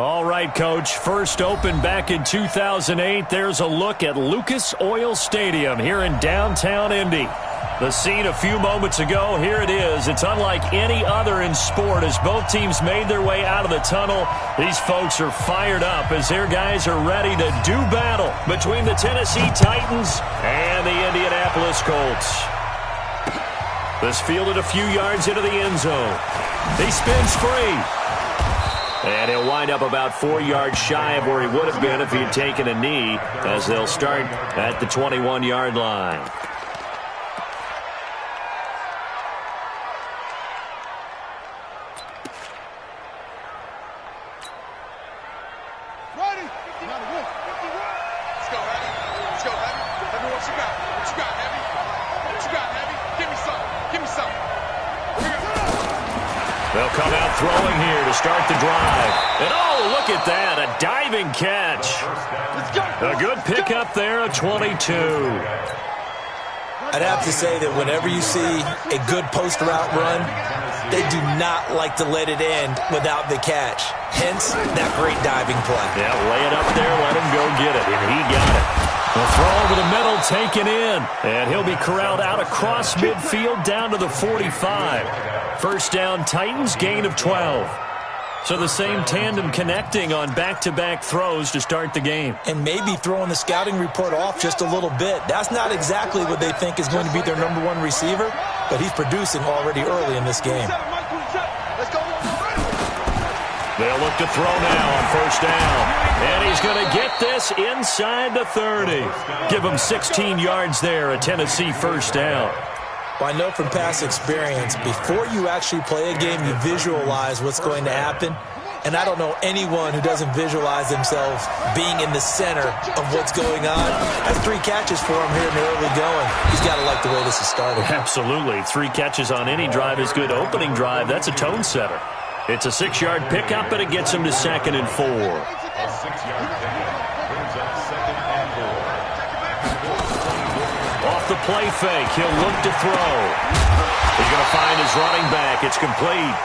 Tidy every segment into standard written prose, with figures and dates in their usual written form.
All right, Coach. First opened back in 2008. There's a look at Lucas Oil Stadium here in downtown Indy. The scene a few moments ago, here it is. It's unlike any other in sport as both teams made their way out of the tunnel. These folks are fired up as their guys are ready to do battle between the Tennessee Titans and the Indianapolis Colts. This fielded a few yards into the end zone. He spins free. And he'll wind up about 4 yards shy of where he would have been if he had taken a knee, as they'll start at the 21-yard line. They'll come out throwing here to start the drive. And oh, look at that, a diving catch. A good pickup there, a 22. I'd have to say that whenever you see a good post route run, they do not like to let it end without the catch. Hence, that great diving play. Yeah, lay it up there, let him go get it, and he got it. The throw over the middle, taken in. And he'll be corralled out across midfield down to the 45. First down, Titans, gain of 12. So the same tandem connecting on back-to-back throws to start the game. And maybe throwing the scouting report off just a little bit. That's not exactly what they think is going to be their number one receiver, but he's producing already early in this game. They'll look to throw now on first down. And he's going to get this inside the 30. Give him 16 yards there, a Tennessee first down. Well, I know from past experience, before you actually play a game, you visualize what's going to happen. And I don't know anyone who doesn't visualize themselves being in the center of what's going on. That's 3 catches for him here in the early going. He's got to like the way this is started. Absolutely. 3 catches on any drive is good. Opening drive, that's a tone setter. It's a 6-yard pickup, and it gets him to 2nd and 4. Off the play fake, he'll look to throw. He's going to find his running back. It's complete.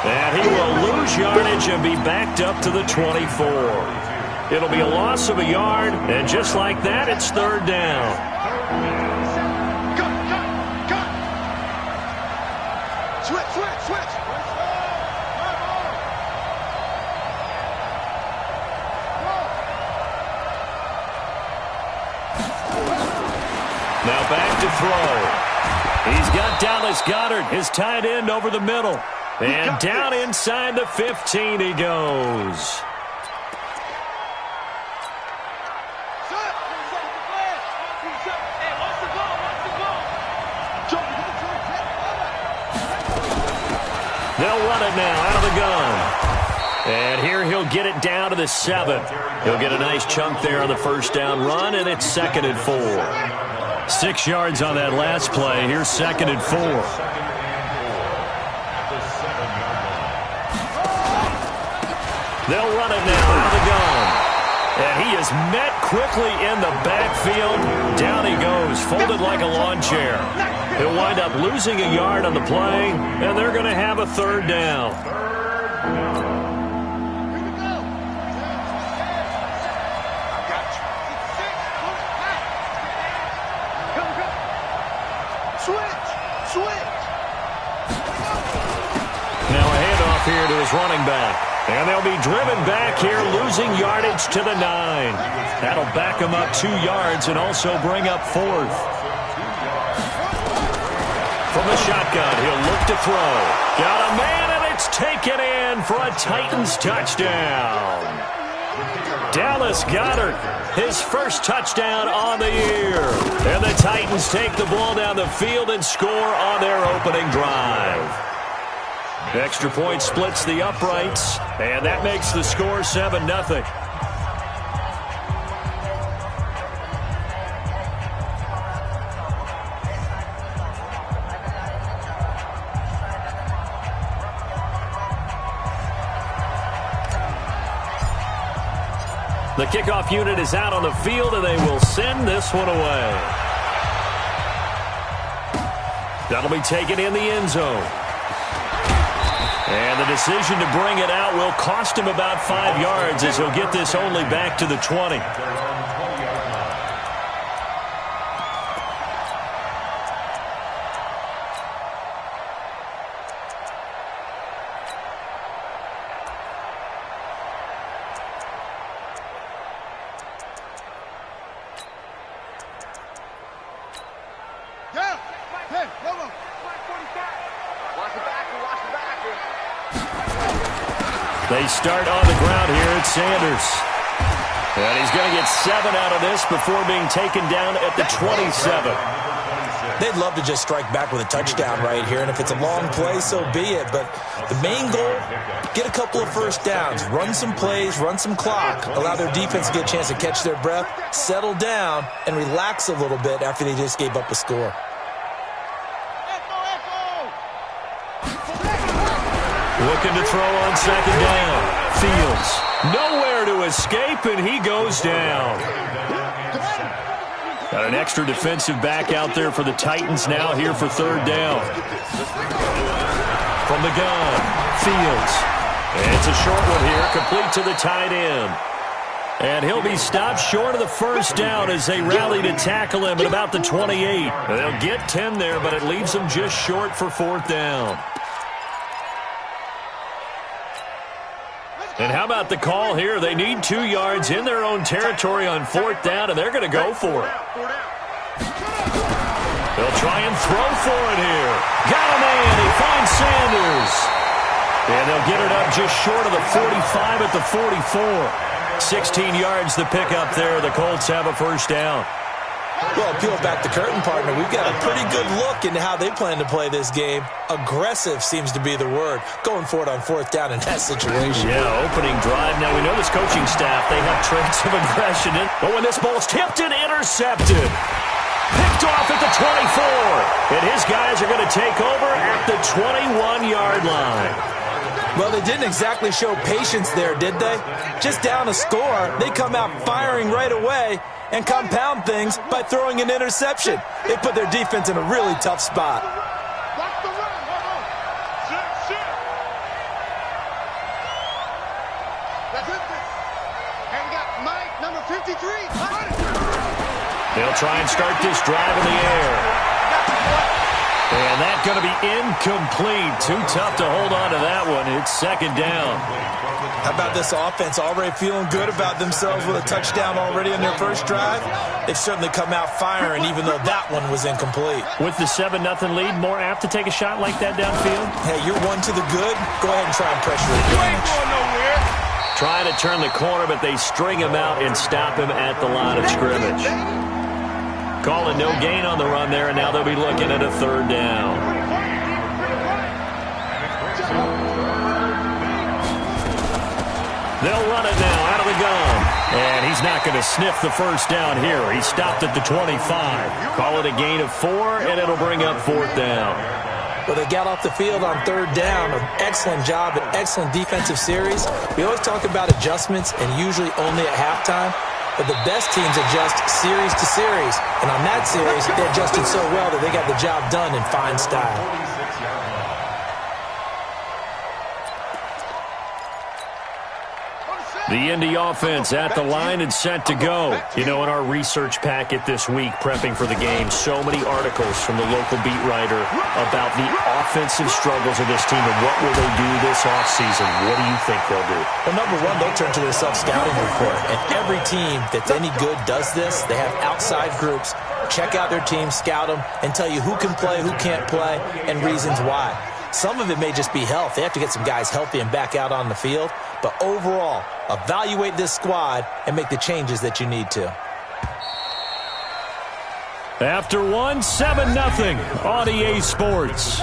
And he will lose yardage and be backed up to the 24. It'll be a loss of a yard, and just like that, it's 3rd down. Now back to throw. He's got Dallas Goedert, his tight end, over the middle. And down inside the 15 he goes. They'll run it now out of the gun. And here he'll get it down to the 7. He'll get a nice chunk there on the first down run, and it's 2nd and 4. 6 yards on that last play. Here's 2nd and 4. They'll run it now out of the gun. And he is met quickly in the backfield. Down he goes, folded like a lawn chair. He'll wind up losing a yard on the play, and they're going to have a 3rd down. Now a handoff here to his running back. And they'll be driven back here, losing yardage to the 9. That'll back him up 2 yards and also bring up 4th. From the shotgun, he'll look to throw. Got a man, and it's taken in for a Titans touchdown. Dallas Goedert, his first touchdown on the year. And the Titans take the ball down the field and score on their opening drive. Extra point splits the uprights, and that makes the score 7-0. The kickoff unit is out on the field, and they will send this one away. That'll be taken in the end zone. And the decision to bring it out will cost him about 5 yards as he'll get this only back to the 20. They start on the ground here at Sanders. And he's going to get 7 out of this before being taken down at the 27. They'd love to just strike back with a touchdown right here, and if it's a long play, so be it. But the main goal, get a couple of first downs, run some plays, run some clock, allow their defense to get a chance to catch their breath, settle down, and relax a little bit after they just gave up a score. Looking to throw on second down. Fields nowhere to escape, and he goes down. Got an extra defensive back out there for the Titans now here for third down. From the gun, Fields. And it's a short one here, complete to the tight end. And he'll be stopped short of the first down as they rally to tackle him at about the 28. They'll get 10 there, but it leaves them just short for fourth down. And how about the call here? They need 2 yards in their own territory on fourth down, and they're going to go for it. They'll try and throw for it here. Got a man. He finds Sanders. And they'll get it up just short of the 45 at the 44. 16 yards the pickup there. The Colts have a first down. Well, peel back the curtain, partner. We've got a pretty good look into how they plan to play this game. Aggressive seems to be the word. Going for it on fourth down in that situation. Yeah, opening drive. Now, we know this coaching staff, they have traits of aggression. But when this ball's tipped and intercepted, picked off at the 24. And his guys are going to take over at the 21-yard line. Well, they didn't exactly show patience there, did they? Just down a score, they come out firing right away and compound things by throwing an interception. They put their defense in a really tough spot. They'll try and start this drive in the air. And that's going to be incomplete. Too tough to hold on to that one. It's second down. How about this offense already feeling good about themselves with a touchdown already in their first drive? They've certainly come out firing, even though that one was incomplete. With the 7-0 lead, more apt to take a shot like that downfield? Hey, you're one to the good. Go ahead and try and pressure it. You ain't going nowhere. Trying to turn the corner, but they string him out and stop him at the line of scrimmage. Calling no gain on the run there, and now they'll be looking at a third down. They'll run it now out of the gun. And he's not going to sniff the first down here. He stopped at the 25. Call it a gain of 4, and it'll bring up fourth down. Well, they got off the field on third down. An excellent job, an excellent defensive series. We always talk about adjustments, and usually only at halftime. But the best teams adjust series to series. And on that series, they adjusted so well that they got the job done in fine style. The Indy offense at the line and set to go. You know, in our research packet this week, prepping for the game, so many articles from the local beat writer about the offensive struggles of this team and what will they do this offseason. What do you think they'll do? Well, number one, they'll turn to their self-scouting report. And every team that's any good does this. They have outside groups. Check out their team, scout them, and tell you who can play, who can't play, and reasons why. Some of it may just be health. They have to get some guys healthy and back out on the field. But overall, evaluate this squad and make the changes that you need to. After one, 7-0 on EA Sports.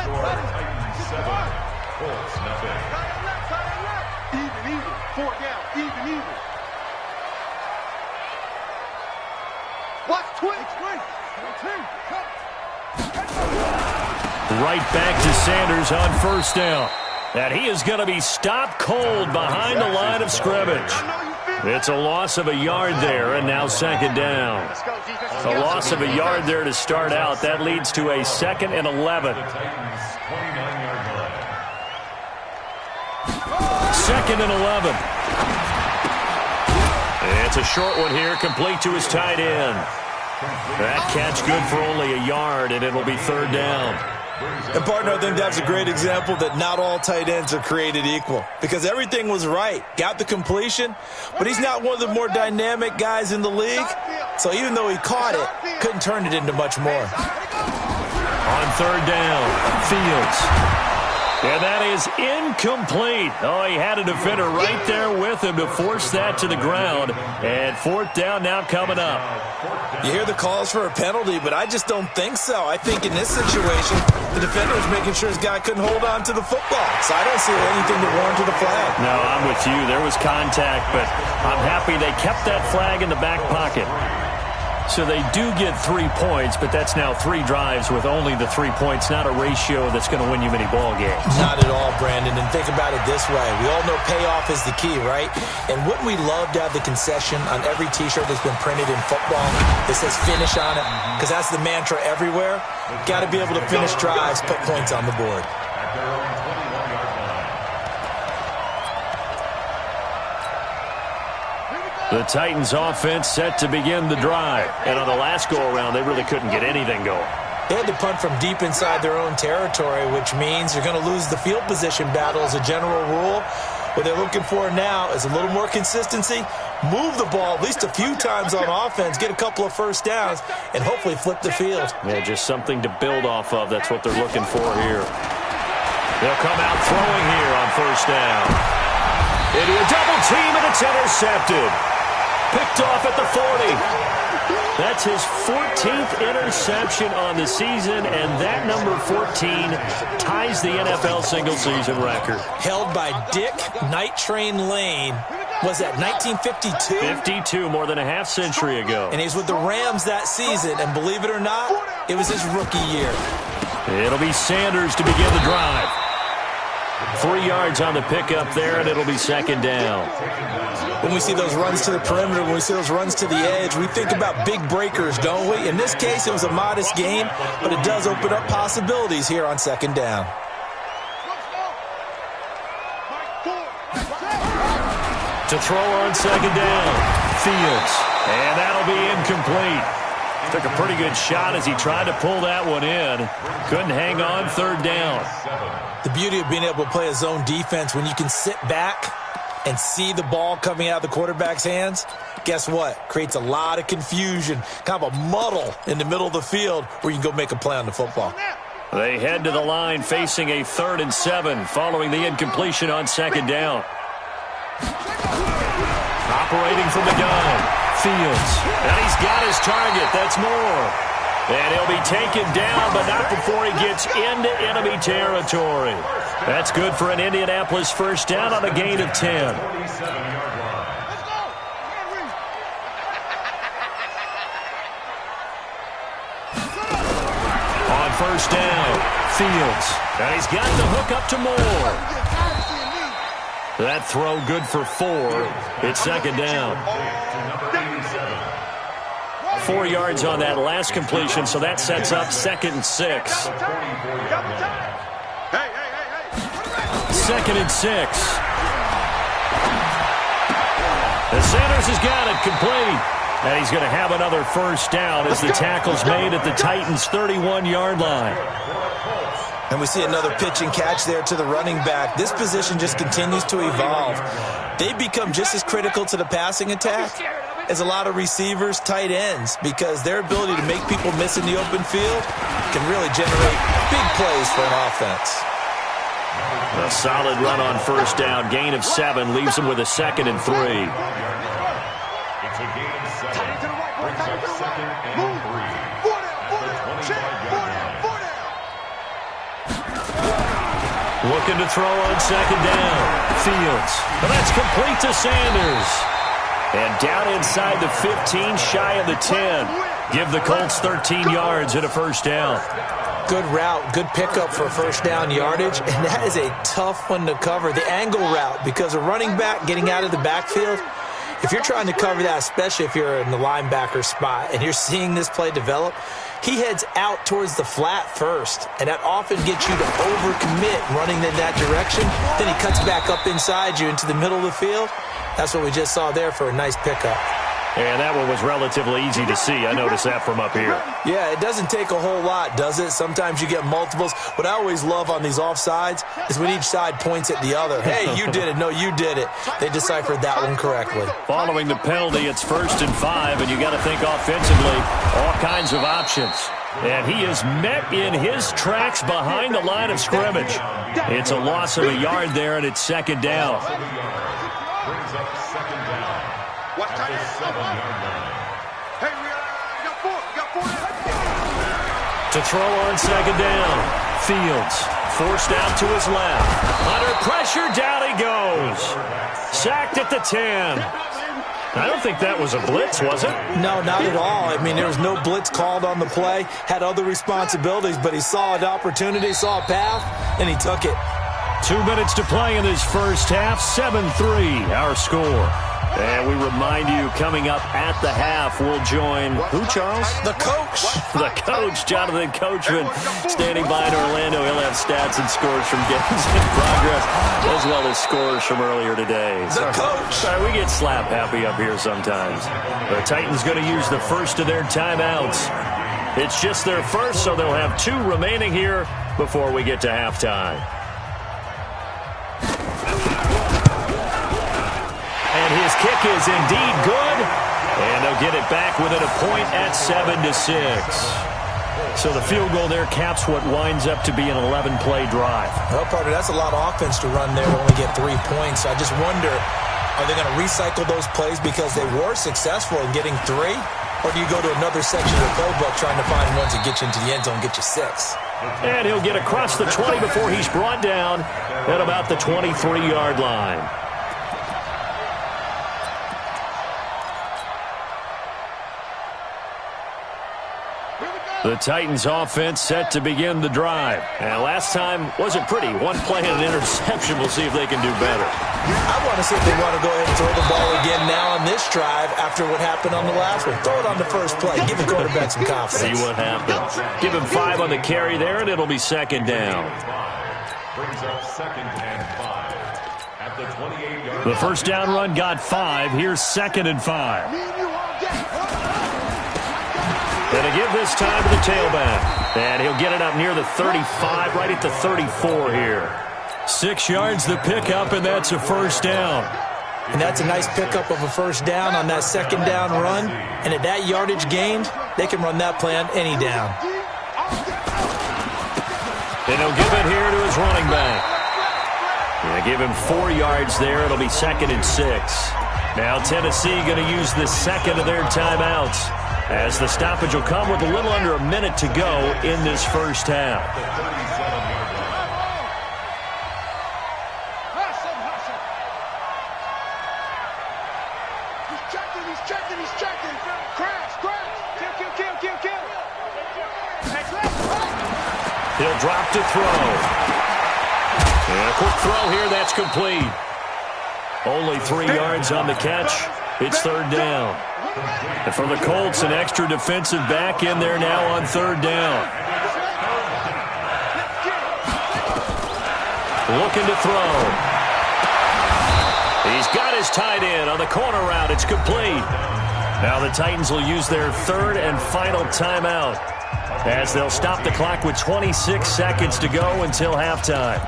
Right back to Sanders on first down. And he is going to be stopped cold behind the line of scrimmage. It's a loss of a yard there, and now second down. A loss of a yard there to start out. That leads to a 2nd and 11. 2nd and 11. It's a short one here, complete to his tight end. That catch good for only a yard, and it'll be 3rd down. And, partner, I think that's a great example that not all tight ends are created equal, because everything was right. Got the completion, but he's not one of the more dynamic guys in the league. So even though he caught it, couldn't turn it into much more. On 3rd down, Fields. And that is incomplete. Oh, he had a defender right there with him to force that to the ground. And 4th down now coming up. You hear the calls for a penalty, but I just don't think so. I think in this situation, the defender was making sure his guy couldn't hold on to the football. So I don't see anything to warrant the flag. No, I'm with you. There was contact, but I'm happy they kept that flag in the back pocket. So they do get 3 points, but that's now 3 drives with only the 3 points, not a ratio that's going to win you many ball games. Not at all, Brandon. And think about it this way. We all know payoff is the key, right? And wouldn't we love to have the concession on every T-shirt that's been printed in football that says finish on it? Because that's the mantra everywhere. Got to be able to finish drives, put points on the board. The Titans offense set to begin the drive. And on the last go-around, they really couldn't get anything going. They had to punt from deep inside their own territory, which means you're going to lose the field position battle as a general rule. What they're looking for now is a little more consistency, move the ball at least a few times on offense, get a couple of first downs, and hopefully flip the field. Yeah, just something to build off of. That's what they're looking for here. They'll come out throwing here on 1st down. Into a double team, and it's intercepted. Picked off at the 40. That's his 14th interception on the season, and that number 14 ties the NFL single-season record. Held by Dick Night Train Lane. Was that 1952? 52, more than a half-century ago. And he's with the Rams that season, and believe it or not, it was his rookie year. It'll be Sanders to begin the drive. 3 yards on the pickup there, and it'll be 2nd down. When we see those runs to the perimeter, when we see those runs to the edge, we think about big breakers, don't we? In this case, it was a modest gain, but it does open up possibilities here on 2nd down. To throw on 2nd down, Fields. And that'll be incomplete. Took a pretty good shot as he tried to pull that one in. Couldn't hang on 3rd down. The beauty of being able to play a zone defense when you can sit back and see the ball coming out of the quarterback's hands, guess what? Creates a lot of confusion, kind of a muddle in the middle of the field where you can go make a play on the football. They head to the line facing a 3rd and 7 following the incompletion on 2nd down. Operating from the gun, Fields. And he's got his target. That's Moore. And he'll be taken down, but not before he gets into enemy territory. That's good for an Indianapolis 1st down on a gain of 10. On 1st down, Fields. And he's got the hook up to Moore. That throw good for 4. It's 2nd down. 4 yards on that last completion, so that sets up 2nd and 6. 2nd and 6. And Sanders has got it complete. And he's going to have another 1st down as the tackle's made at the Titans' 31-yard line. And we see another pitch and catch there to the running back. This position just continues to evolve. They become just as critical to the passing attack as a lot of receivers, tight ends, because their ability to make people miss in the open field can really generate big plays for an offense. A solid run on 1st down. Gain of 7 leaves him with a 2nd and 3. It's a gain of 7. Brings up 2nd and 3. Looking to throw on 2nd down. Fields. But that's complete to Sanders. And down inside the 15, shy of the 10. Give the Colts 13 yards and a 1st down. Good route, good pickup for 1st down yardage, and that is a tough one to cover. The angle route, because a running back getting out of the backfield, if you're trying to cover that, especially if you're in the linebacker spot and you're seeing this play develop, he heads out towards the flat first, and that often gets you to overcommit running in that direction. Then he cuts back up inside you into the middle of the field. That's what we just saw there for a nice pickup. And that one was relatively easy to see. I noticed that from up here. Yeah, it doesn't take a whole lot, does it? Sometimes you get multiples. What I always love on these offsides is when each side points at the other. Hey, you did it. No, you did it. They deciphered that one correctly. Following the penalty, it's 1st and 5, and you got to think offensively, all kinds of options. And he is met in his tracks behind the line of scrimmage. It's a loss of a yard there, and it's 2nd down. Brings up 2nd down. At the 7-yard line. Hey, we got 4. To throw on 2nd down. Fields forced out to his left. Under pressure, down he goes. Sacked at the 10. I don't think that was a blitz, was it? No, not at all. I mean, there was no blitz called on the play. Had other responsibilities, but he saw an opportunity, saw a path, and he took it. 2 minutes to play in this first half. 7-3, our score. And we remind you, coming up at the half, we'll join who, Charles? The coach. The coach, Jonathan Coachman, standing by in Orlando. He'll have stats and scores from games in progress, as well as scores from earlier today. The coach. Sorry, we get slap happy up here sometimes. The Titans going to use the first of their timeouts. It's just their first, so they'll have 2 remaining here before we get to halftime. And his kick is indeed good. And they'll get it back within a point at 7-6. So the field goal there caps what winds up to be an 11-play drive. Well, partner, that's a lot of offense to run there to only get 3 points. So I just wonder, are they going to recycle those plays because they were successful in getting 3? Or do you go to another section of the playbook trying to find ones that get you into the end zone and get you 6? And he'll get across the 20 before he's brought down at about the 23-yard line. The Titans offense set to begin the drive. And last time wasn't pretty. 1 play and an interception. We'll see if they can do better. I want to see if they want to go ahead and throw the ball again now on this drive after what happened on the last one. Throw it on the first play. Give the quarterback some confidence. See what happens. Give him 5 on the carry there, and it'll be 2nd down. Brings up 2nd and 5. At the 28-yard line. The first down run got 5. Here's 2nd and 5. Going to give this time to the tailback. And he'll get it up near the 35, right at the 34 here. 6 yards the pickup, and that's a first down. And that's a nice pickup of a first down on that 2nd down run. And at that yardage gained, they can run that play on any down. And he'll give it here to his running back. And give him 4 yards there. It'll be 2nd and 6. Now Tennessee going to use the second of their timeouts, as the stoppage will come with a little under a minute to go in this first half. He's checking. Crash. Kill. He'll drop to throw. And a quick throw here, that's complete. Only 3 yards on the catch. It's 3rd down. And for the Colts, an extra defensive back in there now on 3rd down. Looking to throw. He's got his tight end on the corner route. It's complete. Now the Titans will use their 3rd and final timeout, as they'll stop the clock with 26 seconds to go until halftime.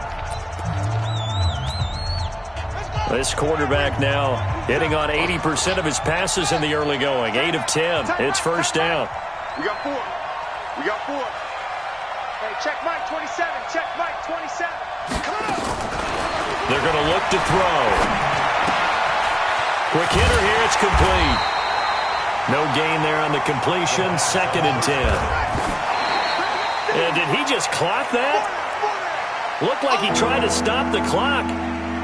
This quarterback now hitting on 80% of his passes in the early going. 8 of 10. It's first down. We got 4. Hey, check Mike 27. Come on. They're going to look to throw. Quick hitter here. It's complete. No gain there on the completion. 2nd and 10. And did he just clock that? Looked like he tried to stop the clock,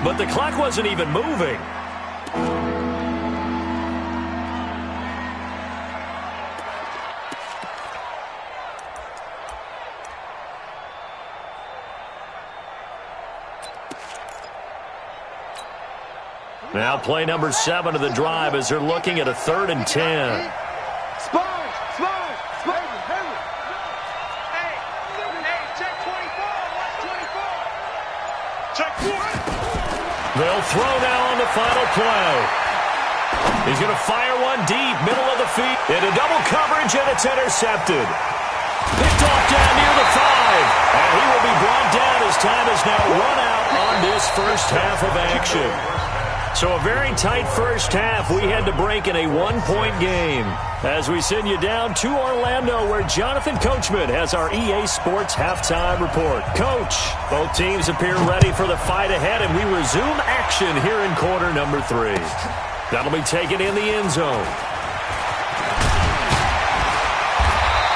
but the clock wasn't even moving. Now play number 7 of the drive as they're looking at a 3rd and 10. They'll throw now on the final play. He's going to fire one deep, middle of the field. Into double coverage, and it's intercepted. Picked off down near the 5. And he will be brought down as time has now run out on this first half of action. So a very tight first half. We had to break in a one-point game. As we send you down to Orlando, where Jonathan Coachman has our EA Sports halftime report. Coach, both teams appear ready for the fight ahead, and we resume action here in quarter number 3. That'll be taken in the end zone.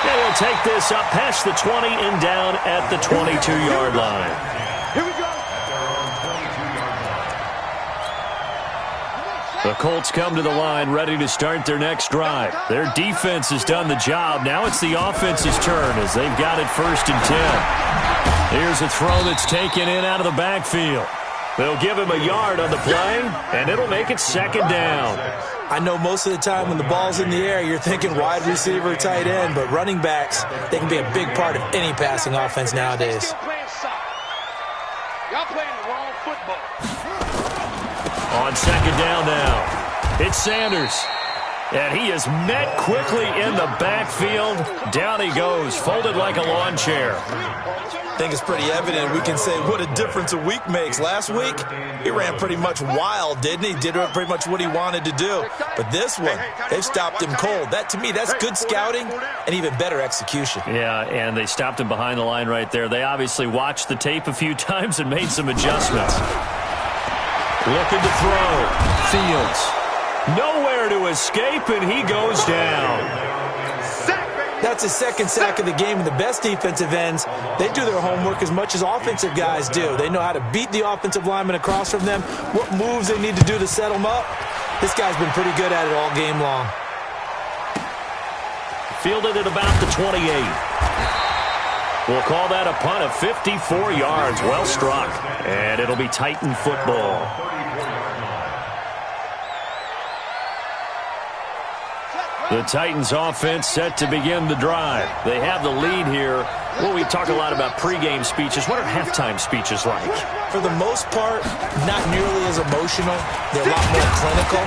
And he'll take this up past the 20 and down at the 22-yard line. Here we go. The Colts come to the line ready to start their next drive. Their defense has done the job. Now it's the offense's turn as they've got it 1st and 10. Here's a throw that's taken in out of the backfield. They'll give him a yard on the play, and it'll make it 2nd down. I know most of the time when the ball's in the air, you're thinking wide receiver, tight end, but running backs, they can be a big part of any passing offense nowadays. Y'all playing the wrong football. On 2nd down now, it's Sanders. And he is met quickly in the backfield. Down he goes, folded like a lawn chair. I think it's pretty evident. We can say what a difference a week makes. Last week, he ran pretty much wild, didn't he? Did pretty much what he wanted to do. But this one, they've stopped him cold. That, to me, that's good scouting and even better execution. Yeah, and they stopped him behind the line right there. They obviously watched the tape a few times and made some adjustments. Looking to throw. Fields. Nowhere to escape, and he goes down. That's his 2nd sack of the game, and the best defensive ends, they do their homework as much as offensive guys do. They know how to beat the offensive lineman across from them, what moves they need to do to set them up. This guy's been pretty good at it all game long. Fielded at about the 28. We'll call that a punt of 54 yards. Well struck. And it'll be Titan football. The Titans offense set to begin the drive. They have the lead here. Well, we talk a lot about pregame speeches. What are halftime speeches like? For the most part, not nearly as emotional. They're a lot more clinical.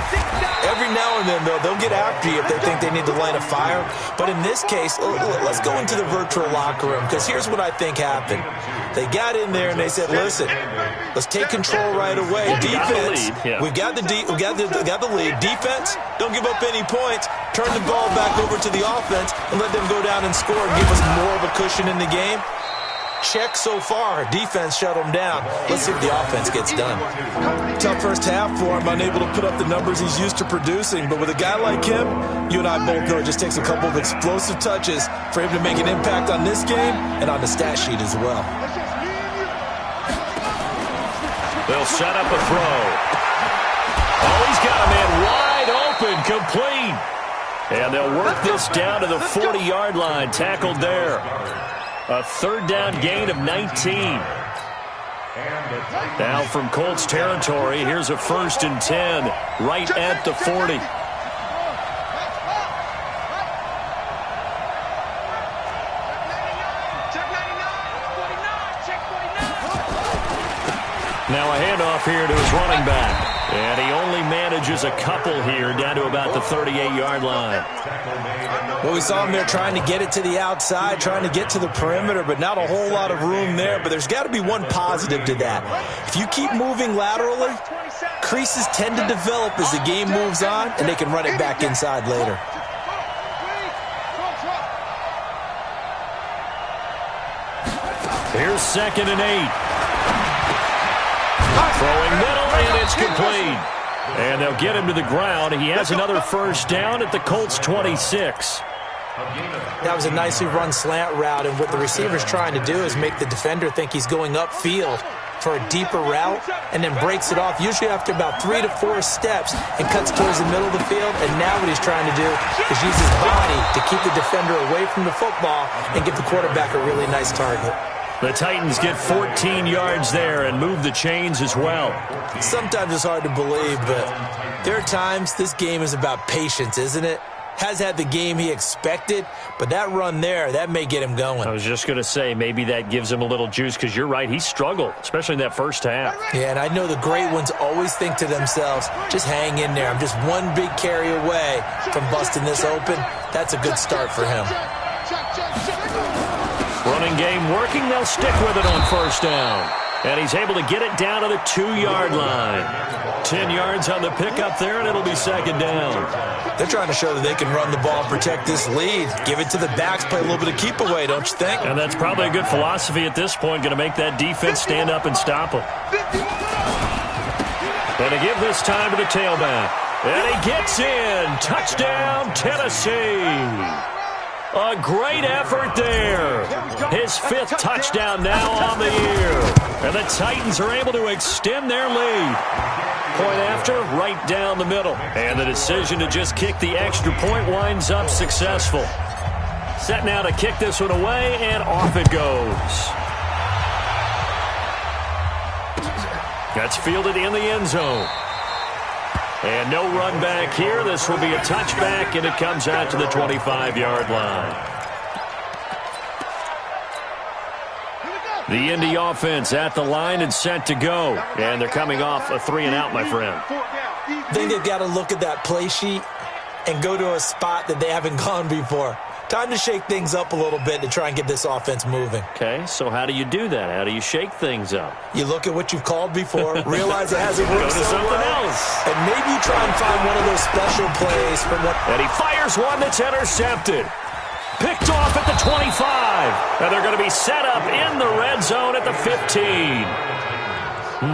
Every now and then, though, they'll get after you if they think they need to light a fire. But in this case, let's go into the virtual locker room, because here's what I think happened. They got in there and they said, listen, let's take control right away. Defense, we've got the lead. Defense, don't give up any points. Turn the ball back over to the offense and let them go down and score and give us more of a cushion in the game. Check so far. Defense shut them down. Let's see if the offense gets done. Tough first half for him, unable to put up the numbers he's used to producing. But with a guy like him, you and I both know it just takes a couple of explosive touches for him to make an impact on this game and on the stat sheet as well. They'll set up a throw. Oh, he's got a man wide open, complete. And they'll work this down to the 40-yard line, tackled there. A 3rd down gain of 19. Now from Colts territory, here's a 1st and 10 right at the 40. Now a handoff here to his running back. And he only manages a couple here down to about the 38-yard line. Well, we saw him there trying to get it to the outside, trying to get to the perimeter, but not a whole lot of room there. But there's got to be one positive to that. If you keep moving laterally, creases tend to develop as the game moves on, and they can run it back inside later. Here's 2nd and 8. Throwing middle, and it's complete. And they'll get him to the ground. He has another 1st down at the Colts 26. That was a nicely run slant route, and what the receiver's trying to do is make the defender think he's going upfield for a deeper route and then breaks it off, usually after about 3 to 4 steps, and cuts towards the middle of the field. And now what he's trying to do is use his body to keep the defender away from the football and give the quarterback a really nice target. The Titans get 14 yards there and move the chains as well. Sometimes it's hard to believe, but there are times this game is about patience, isn't it? has had the game he expected, but that run there, that may get him going. I was just going to say, maybe that gives him a little juice, because you're right, he struggled, especially in that first half. Yeah, and I know the great ones always think to themselves, just hang in there. I'm just one big carry away from busting this open. That's a good start for him. Running game working. They'll stick with it on first down. And he's able to get it down to the 2-yard line. 10 yards on the pickup there, and it'll be second down. They're trying to show that they can run the ball and protect this lead. Give it to the backs, play a little bit of keep away, don't you think? And that's probably a good philosophy at this point, going to make that defense stand up and stop them. And to give this time to the tailback. And he gets in. Touchdown, Tennessee. A great effort there. His 5th touchdown now on the year. And the Titans are able to extend their lead. Point after, right down the middle. And the decision to just kick the extra point winds up successful. Set now to kick this one away, and off it goes. That's fielded in the end zone. And no run back here. This will be a touchback, and it comes out to the 25-yard line. The Indy offense at the line and set to go. And they're coming off a 3-and-out, my friend. I think they've got to look at that play sheet and go to a spot that they haven't gone before. Time to shake things up a little bit to try and get this offense moving. Okay, so how do you do that? How do you shake things up? You look at what you've called before, realize it hasn't worked Go to something else. And maybe you try and find one of those special plays from what... And he fires one that's intercepted. Picked off at the 25. And they're going to be set up in the red zone at the 15.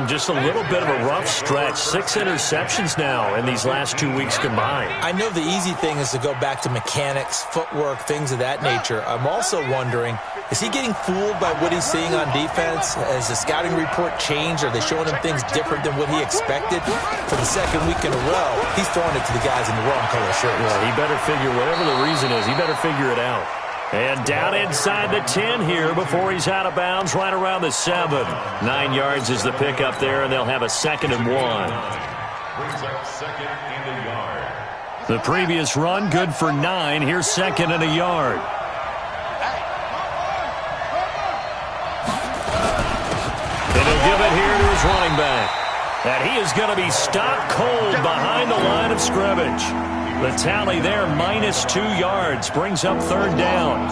Just a little bit of a rough stretch. 6 interceptions now in these last 2 weeks combined. I know the easy thing is to go back to mechanics, footwork, things of that nature. I'm also wondering, is he getting fooled by what he's seeing on defense? Has the scouting report changed? Are they showing him things different than what he expected? For the second week in a row, he's throwing it to the guys in the wrong color shirts. Yeah, he better figure, whatever the reason is, he better figure it out. And down inside the 10 here before he's out of bounds, right around the 7. 9 yards is the pickup there, and they'll have a 2nd and 1. Brings up 2nd and a yard. The previous run, good for 9. Here's 2nd and a yard. And he'll give it here to his running back. And he is going to be stopped cold behind the line of scrimmage. The tally there, -2 yards, brings up 3rd down.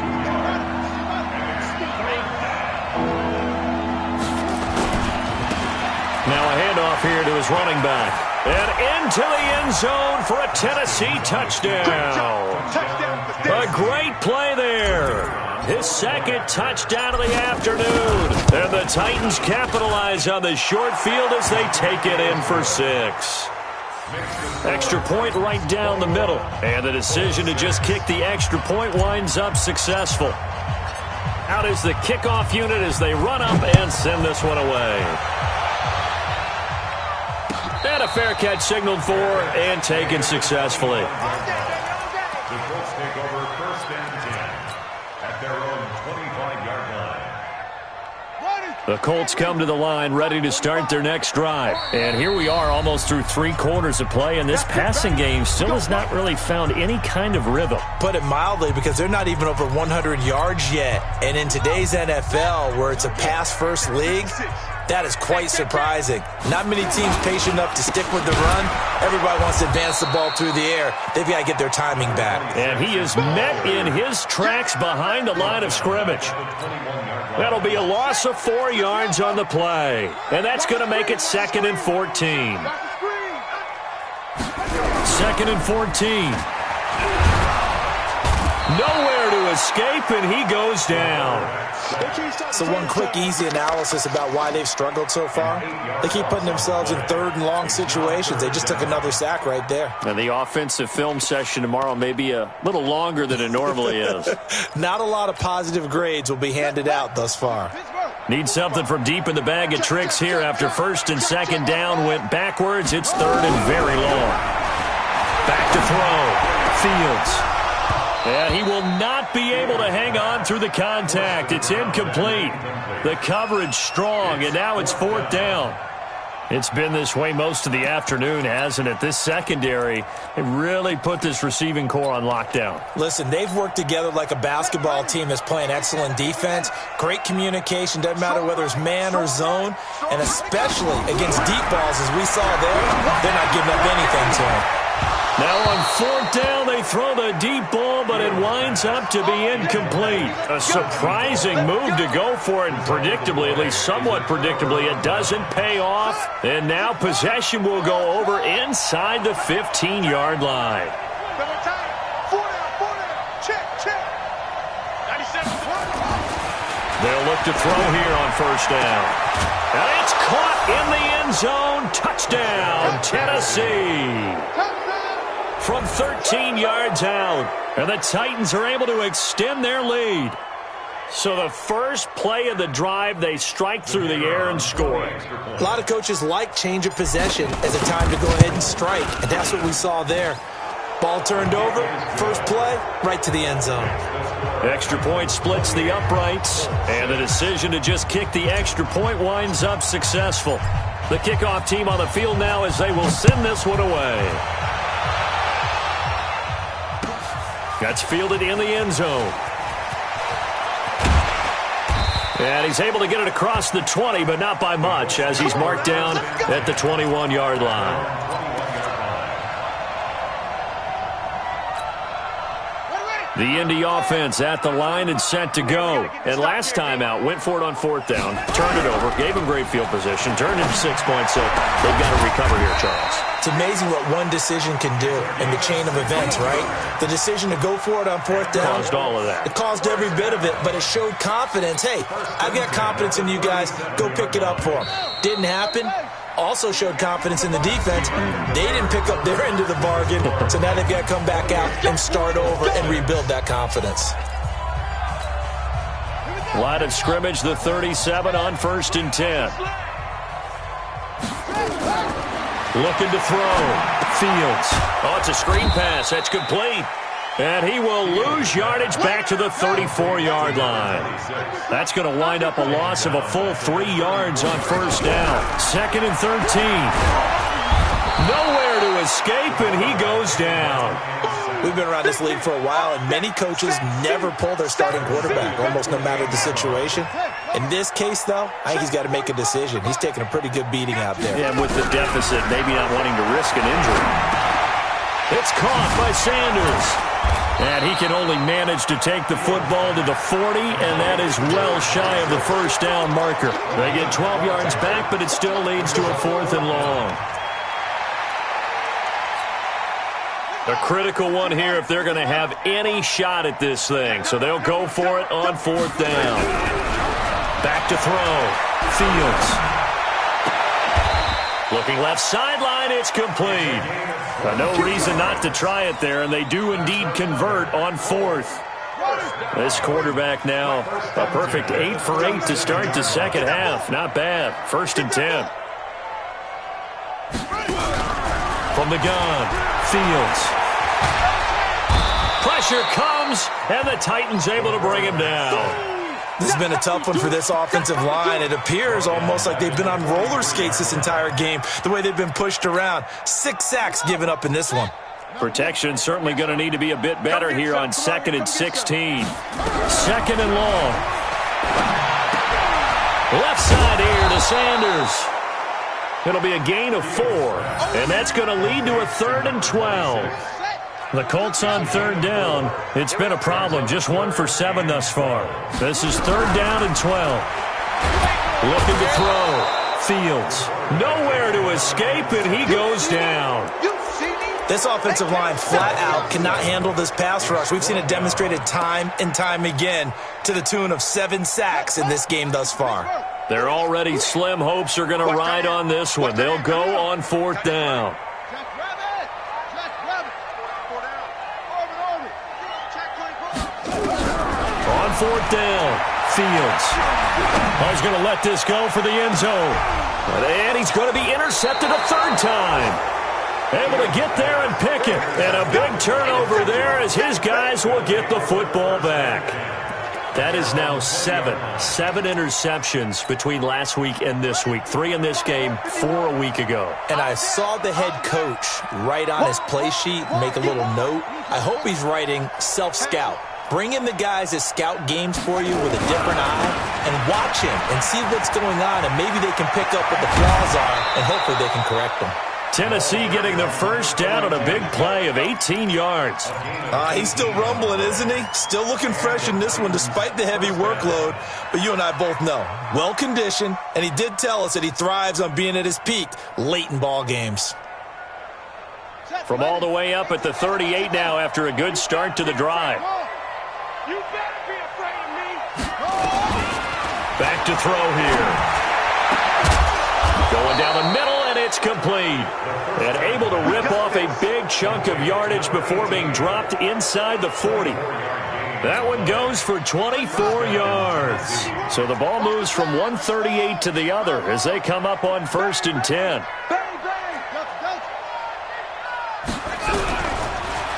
Now a handoff here to his running back. And into the end zone for a Tennessee touchdown. A great play there. His 2nd touchdown of the afternoon. And the Titans capitalize on the short field as they take it in for 6. Extra point right down the middle. And the decision to just kick the extra point winds up successful. Out is the kickoff unit as they run up and send this one away. And a fair catch signaled for and taken successfully. The Colts take over 1st and 10 at their own 25-yard line. The Colts come to the line ready to start their next drive. And here we are almost through 3 quarters of play, and this passing game still has not really found any kind of rhythm. Put it mildly, because they're not even over 100 yards yet. And in today's NFL, where it's a pass-first league, that is quite surprising. Not many teams patient enough to stick with the run. Everybody wants to advance the ball through the air. They've got to get their timing back. And he is met in his tracks behind the line of scrimmage. That'll be a loss of 4 yards on the play. And that's going to make it 2nd and 14. 2nd and 14. Nowhere to escape, and he goes down. So one quick, easy analysis about why they've struggled so far. They keep putting themselves in 3rd and long situations. They just took another sack right there. And the offensive film session tomorrow may be a little longer than it normally is. Not a lot of positive grades will be handed out thus far. Need something from deep in the bag of tricks here after 1st and 2nd down went backwards. It's 3rd and very long. Back to throw. Fields. And he will not be able to hang on through the contact. It's incomplete. The coverage strong, and now it's 4th down. It's been this way most of the afternoon, hasn't it? This secondary, they really put this receiving core on lockdown. Listen, they've worked together like a basketball team that's playing excellent defense. Great communication, doesn't matter whether it's man or zone. And especially against deep balls, as we saw there, they're not giving up anything to them. Now on fourth down, they throw the deep ball, but it winds up to be incomplete. A surprising move to go for it, and predictably, at least somewhat predictably, it doesn't pay off. And now possession will go over inside the 15-yard line. They'll look to throw here on first down. And it's caught in the end zone. Touchdown, Tennessee. From 13 yards out, and the Titans are able to extend their lead. So the first play of the drive, they strike through the air and score it. A lot of coaches like change of possession as a time to go ahead and strike, and that's what we saw there. Ball turned over, first play, right to the end zone. Extra point splits the uprights, and the decision to just kick the extra point winds up successful. The kickoff team on the field now as they will send this one away. That's fielded in the end zone. And he's able to get it across the 20, but not by much, as he's marked down at the 21-yard line. The Indy offense at the line and set to go. And last time out, went for it on fourth down, turned it over, gave him great field position, turned into 6 points, so they've got to recover here, Charles. It's amazing what one decision can do in the chain of events, right? The decision to go for it on fourth down. Caused all of that. It caused every bit of it, but it showed confidence. Hey, I've got confidence in you guys. Go pick it up for them. Didn't happen. Also showed confidence in the defense. They didn't pick up their end of the bargain, so now they've got to come back out and start over and rebuild that confidence. Line of scrimmage, the 37 on 1st and 10. Looking to throw. Fields. Oh, it's a screen pass. That's complete. And he will lose yardage back to the 34-yard line. That's going to wind up a loss of a full 3 yards on first down. 2nd and 13. Nowhere to escape, and he goes down. We've been around this league for a while, and many coaches never pull their starting quarterback, almost no matter the situation. In this case, though, I think he's got to make a decision. He's taking a pretty good beating out there. Yeah, with the deficit, maybe not wanting to risk an injury. It's caught by Sanders. And he can only manage to take the football to the 40, and that is well shy of the first down marker. They get 12 yards back, but it still leads to a 4th and long. A critical one here if they're going to have any shot at this thing. So they'll go for it on 4th down. Back to throw. Fields. Looking left sideline, it's complete. No reason not to try it there, and they do indeed convert on 4th. This quarterback now, a perfect 8 for 8 to start the second half. Not bad. 1st and 10. From the gun, Fields. Pressure comes, and the Titans able to bring him down. This has been a tough one for this offensive line. It appears almost like they've been on roller skates this entire game, the way they've been pushed around. 6 sacks given up in this one. Protection certainly going to need to be a bit better here on 2nd and 16. 2nd and long. Left side here to Sanders. It'll be a gain of 4, and that's going to lead to a 3rd and 12. The Colts on 3rd down. It's been a problem. Just 1 for 7 thus far. This is 3rd down and 12. Looking to throw. Fields. Nowhere to escape, and he goes down. This offensive line flat out cannot handle this pass rush. We've seen it demonstrated time and time again to the tune of 7 sacks in this game thus far. Their already slim hopes are going to ride on this one. They'll go on 4th down. On 4th down, Fields. He's going to let this go for the end zone. And he's going to be intercepted a 3rd time. Able to get there and pick it. And a big turnover there as his guys will get the football back. That is now seven interceptions between last week and this week. 3 in this game, 4 a week ago. And I saw the head coach write on his play sheet, make a little note. I hope he's writing self-scout. Bring in the guys that scout games for you with a different eye and watch him and see what's going on, and maybe they can pick up what the flaws are, and hopefully they can correct them. Tennessee getting the first down on a big play of 18 yards. He's still rumbling, isn't he? Still looking fresh in this one despite the heavy workload. But you and I both know, well-conditioned, and he did tell us that he thrives on being at his peak late in ball games. From all the way up at the 38 now after a good start to the drive. You better be afraid of me. Back to throw here. Going down the middle, and it's complete. And able to rip off a big chunk of yardage before being dropped inside the 40. That one goes for 24 yards. So the ball moves from 138 to the other as they come up on 1st and 10.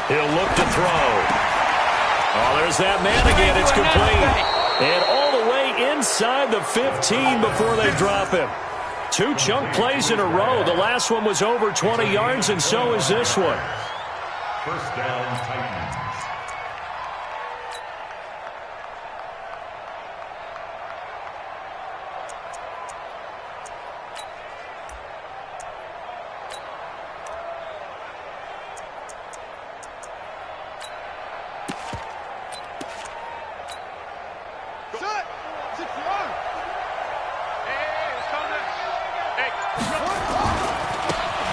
He'll look to throw. Oh, there's that man again. It's complete. And all the way inside the 15 before they drop him. 2 chunk plays in a row. The last one was over 20 yards, and so is this one. First down, Titans.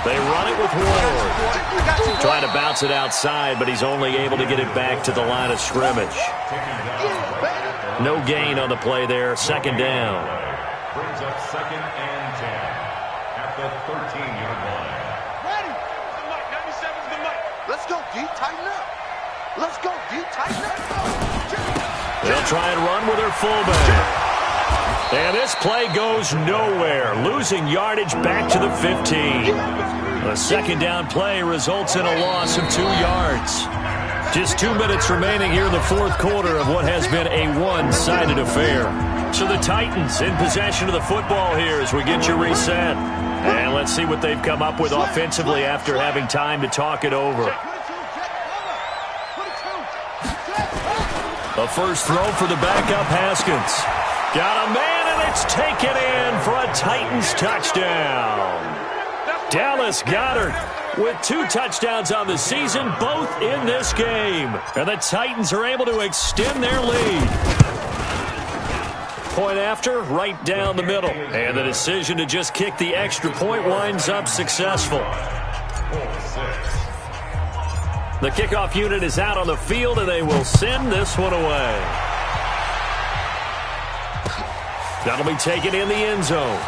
They run it with Ward. Trying to bounce it outside, but he's only able to get it back to the line of scrimmage. No gain on the play there. 2nd down. Brings up 2nd and 10 at the 13-yard line. Ready? The mic. 97's the mic. Let's go, D. Tighten up. Let's go, D. Tighten up. They'll try and run with their fullback. And this play goes nowhere, losing yardage back to the 15. A 2nd down play results in a loss of 2 yards. Just 2 minutes remaining here in the 4th quarter of what has been a one-sided affair. So the Titans in possession of the football here as we get you reset. And let's see what they've come up with offensively after having time to talk it over. A first throw for the backup Haskins. Got a man, and it's taken in for a Titans touchdown. Dallas Goedert with 2 touchdowns on the season, both in this game. And the Titans are able to extend their lead. Point after, right down the middle. And the decision to just kick the extra point winds up successful. The kickoff unit is out on the field, and they will send this one away. That'll be taken in the end zone.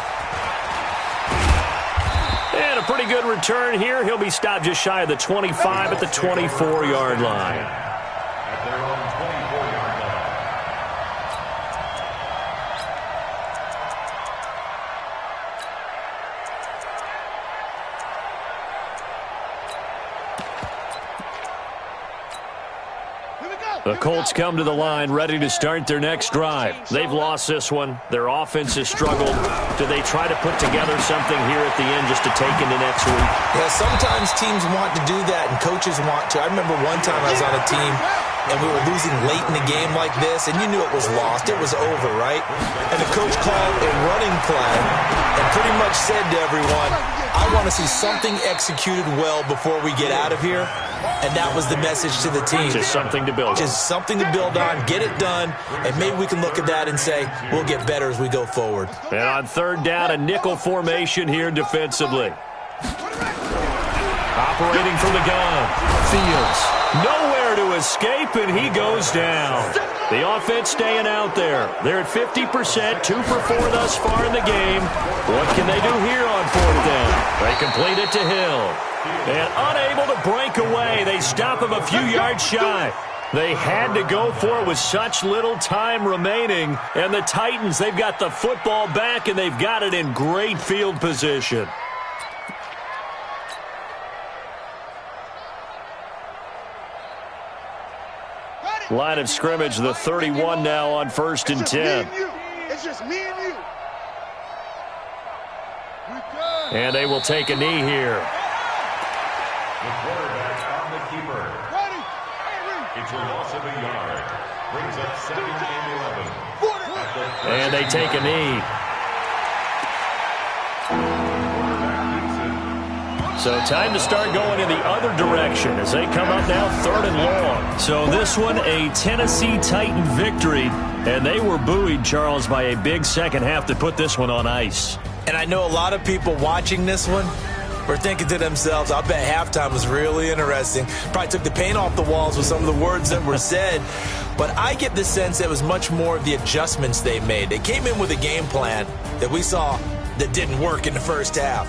And a pretty good return here. He'll be stopped just shy of the 25 at the 24-yard line. At their own 24-yard line. The Colts come to the line ready to start their next drive. They've lost this one. Their offense has struggled. Do they try to put together something here at the end just to take into next week? Yeah, sometimes teams want to do that and coaches want to. I remember one time I was on a team and we were losing late in the game like this, and you knew it was lost. It was over, right? And the coach called a running play and pretty much said to everyone, I want to see something executed well before we get out of here. And that was the message to the team. Just something to build on. Just something to build on, get it done, and maybe we can look at that and say, we'll get better as we go forward. And on 3rd down, a nickel formation here defensively. Operating from the gun. Fields. Nowhere to escape, and he goes down. The offense staying out there. They're at 50%, 2 for 4 thus far in the game. What can they do here on 4th down? They complete it to Hill. And unable to break away, they stop him a few yards shy. They had to go for it with such little time remaining. And the Titans, they've got the football back, and they've got it in great field position. Ready? Line of scrimmage, the 31 now on 1st and 10. It's just me and you. And they will take a knee here. The quarterback on the keeper. It's a loss of a yard. Brings up 2nd and 11. And they take a knee. So time to start going in the other direction as they come up now 3rd and long. So this one, a Tennessee Titan victory. And they were buoyed, Charles, by a big second half to put this one on ice. And I know a lot of people watching this one were thinking to themselves, I bet halftime was really interesting. Probably took the paint off the walls with some of the words that were said. But I get the sense it was much more of the adjustments they made. They came in with a game plan that we saw that didn't work in the first half.